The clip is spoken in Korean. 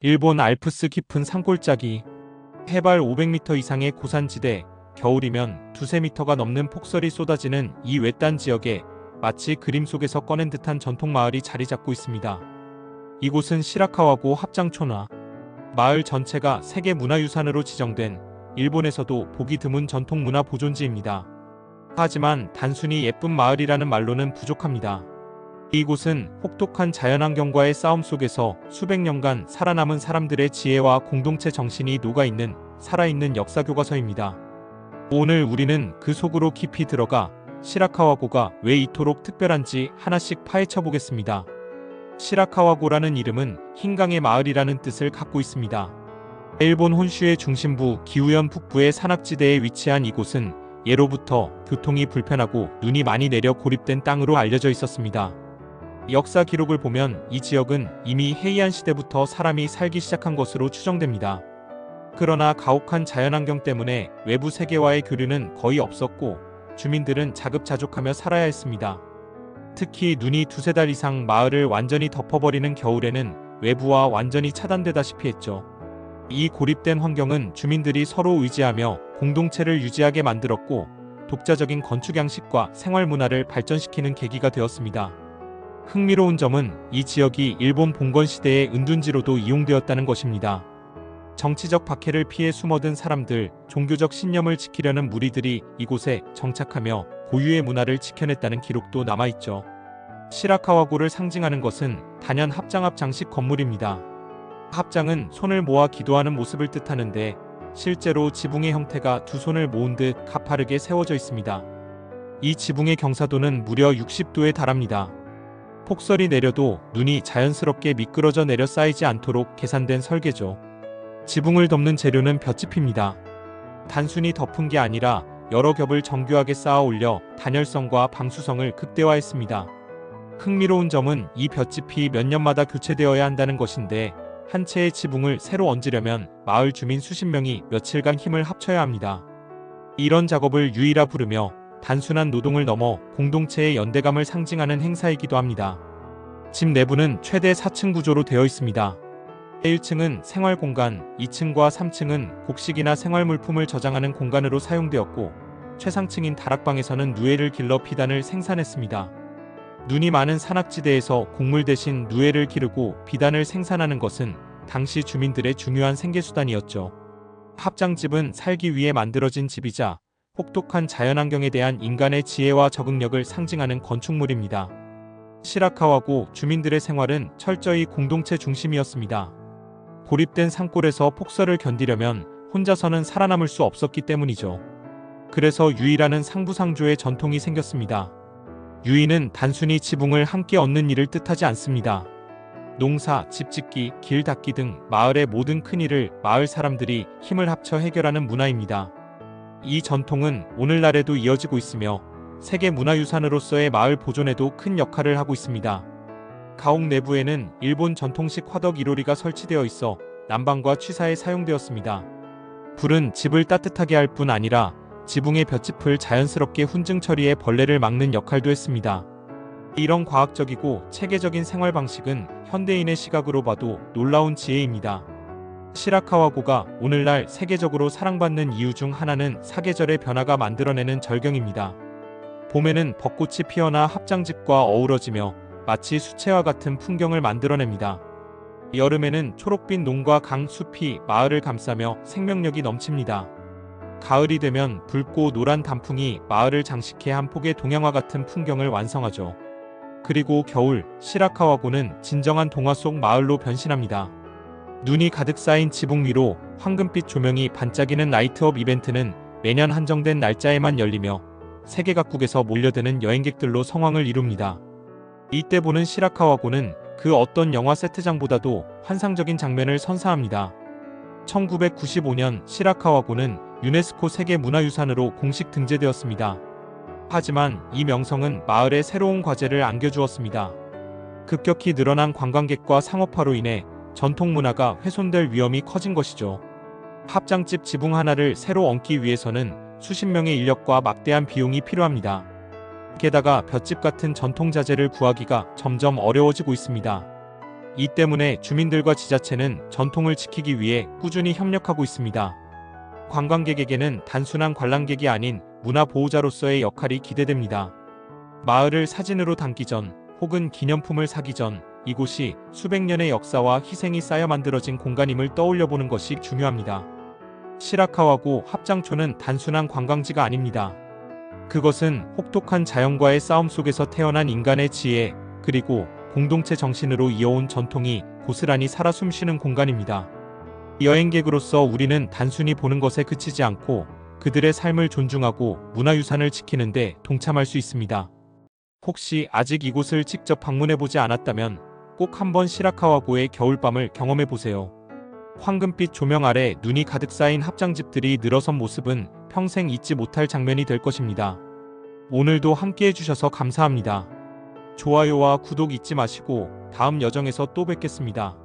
일본 알프스 깊은 산골짜기, 해발 500m 이상의 고산지대, 겨울이면 두세 미터가 넘는 폭설이 쏟아지는 이 외딴 지역에 마치 그림 속에서 꺼낸 듯한 전통 마을이 자리 잡고 있습니다. 이곳은 시라카와고 합장촌화. 마을 전체가 세계문화유산으로 지정된 일본에서도 보기 드문 전통 문화 보존지입니다. 하지만 단순히 예쁜 마을이라는 말로는 부족합니다. 이곳은 혹독한 자연환경과의 싸움 속에서 수백 년간 살아남은 사람들의 지혜와 공동체 정신이 녹아있는 살아있는 역사교과서입니다. 오늘 우리는 그 속으로 깊이 들어가 시라카와고가 왜 이토록 특별한지 하나씩 파헤쳐 보겠습니다. 시라카와고라는 이름은 흰강의 마을이라는 뜻을 갖고 있습니다. 일본 혼슈의 중심부 기우현 북부의 산악지대에 위치한 이곳은 예로부터 교통이 불편하고 눈이 많이 내려 고립된 땅으로 알려져 있었습니다. 역사 기록을 보면 이 지역은 이미 헤이안 시대부터 사람이 살기 시작한 것으로 추정됩니다. 그러나 가혹한 자연환경 때문에 외부 세계와의 교류는 거의 없었고 주민들은 자급자족하며 살아야 했습니다. 특히 눈이 두세 달 이상 마을을 완전히 덮어버리는 겨울에는 외부와 완전히 차단되다시피 했죠. 이 고립된 환경은 주민들이 서로 의지하며 공동체를 유지하게 만들었고 독자적인 건축 양식과 생활 문화를 발전시키는 계기가 되었습니다. 흥미로운 점은 이 지역이 일본 봉건 시대의 은둔지로도 이용되었다는 것입니다. 정치적 박해를 피해 숨어든 사람들, 종교적 신념을 지키려는 무리들이 이곳에 정착하며 고유의 문화를 지켜냈다는 기록도 남아있죠. 시라카와고를 상징하는 것은 단연 합장 앞 장식 건물입니다. 합장은 손을 모아 기도하는 모습을 뜻하는데 실제로 지붕의 형태가 두 손을 모은 듯 가파르게 세워져 있습니다. 이 지붕의 경사도는 무려 60도에 달합니다. 폭설이 내려도 눈이 자연스럽게 미끄러져 내려 쌓이지 않도록 계산된 설계죠. 지붕을 덮는 재료는 볏짚입니다. 단순히 덮은 게 아니라 여러 겹을 정교하게 쌓아 올려 단열성과 방수성을 극대화했습니다. 흥미로운 점은 이 볏짚이 몇 년마다 교체되어야 한다는 것인데 한 채의 지붕을 새로 얹으려면 마을 주민 수십 명이 며칠간 힘을 합쳐야 합니다. 이런 작업을 유이라 부르며 단순한 노동을 넘어 공동체의 연대감을 상징하는 행사이기도 합니다. 집 내부는 최대 4층 구조로 되어 있습니다. 1층은 생활공간, 2층과 3층은 곡식이나 생활물품을 저장하는 공간으로 사용되었고 최상층인 다락방에서는 누에를 길러 비단을 생산했습니다. 눈이 많은 산악지대에서 곡물 대신 누에를 기르고 비단을 생산하는 것은 당시 주민들의 중요한 생계수단이었죠. 합장집은 살기 위해 만들어진 집이자 혹독한 자연환경에 대한 인간의 지혜와 적응력을 상징하는 건축물입니다. 시라카와고 주민들의 생활은 철저히 공동체 중심이었습니다. 고립된 산골에서 폭설을 견디려면 혼자서는 살아남을 수 없었기 때문이죠. 그래서 유이라는 상부상조의 전통이 생겼습니다. 유이는 단순히 지붕을 함께 얻는 일을 뜻하지 않습니다. 농사, 집짓기, 길 닦기 등 마을의 모든 큰일을 마을 사람들이 힘을 합쳐 해결하는 문화입니다. 이 전통은 오늘날에도 이어지고 있으며 세계문화유산으로서의 마을 보존에도 큰 역할을 하고 있습니다. 가옥 내부에는 일본 전통식 화덕 이로리가 설치되어 있어 난방과 취사에 사용되었습니다. 불은 집을 따뜻하게 할 뿐 아니라 지붕의 볏짚을 자연스럽게 훈증 처리해 벌레를 막는 역할도 했습니다. 이런 과학적이고 체계적인 생활 방식은 현대인의 시각으로 봐도 놀라운 지혜입니다. 시라카와고가 오늘날 세계적으로 사랑받는 이유 중 하나는 사계절의 변화가 만들어내는 절경입니다. 봄에는 벚꽃이 피어나 합장집과 어우러지며 마치 수채화 같은 풍경을 만들어냅니다. 여름에는 초록빛 논과 강, 숲이 마을을 감싸며 생명력이 넘칩니다. 가을이 되면 붉고 노란 단풍이 마을을 장식해 한 폭의 동양화 같은 풍경을 완성하죠. 그리고 겨울, 시라카와고는 진정한 동화 속 마을로 변신합니다. 눈이 가득 쌓인 지붕 위로 황금빛 조명이 반짝이는 라이트업 이벤트는 매년 한정된 날짜에만 열리며 세계 각국에서 몰려드는 여행객들로 성황을 이룹니다. 이때 보는 시라카와고는 그 어떤 영화 세트장보다도 환상적인 장면을 선사합니다. 1995년 시라카와고는 유네스코 세계문화유산으로 공식 등재되었습니다. 하지만 이 명성은 마을에 새로운 과제를 안겨주었습니다. 급격히 늘어난 관광객과 상업화로 인해 전통 문화가 훼손될 위험이 커진 것이죠. 합장집 지붕 하나를 새로 얹기 위해서는 수십 명의 인력과 막대한 비용이 필요합니다. 게다가 볏짚 같은 전통 자재를 구하기가 점점 어려워지고 있습니다. 이 때문에 주민들과 지자체는 전통을 지키기 위해 꾸준히 협력하고 있습니다. 관광객에게는 단순한 관람객이 아닌 문화 보호자로서의 역할이 기대됩니다. 마을을 사진으로 담기 전 혹은 기념품을 사기 전 이곳이 수백 년의 역사와 희생이 쌓여 만들어진 공간임을 떠올려보는 것이 중요합니다. 시라카와고 합장초는 단순한 관광지가 아닙니다. 그것은 혹독한 자연과의 싸움 속에서 태어난 인간의 지혜, 그리고 공동체 정신으로 이어온 전통이 고스란히 살아 숨쉬는 공간입니다. 여행객으로서 우리는 단순히 보는 것에 그치지 않고 그들의 삶을 존중하고 문화유산을 지키는 데 동참할 수 있습니다. 혹시 아직 이곳을 직접 방문해보지 않았다면 꼭 한번 시라카와고의 겨울밤을 경험해보세요. 황금빛 조명 아래 눈이 가득 쌓인 합장집들이 늘어선 모습은 평생 잊지 못할 장면이 될 것입니다. 오늘도 함께 해주셔서 감사합니다. 좋아요와 구독 잊지 마시고 다음 여정에서 또 뵙겠습니다.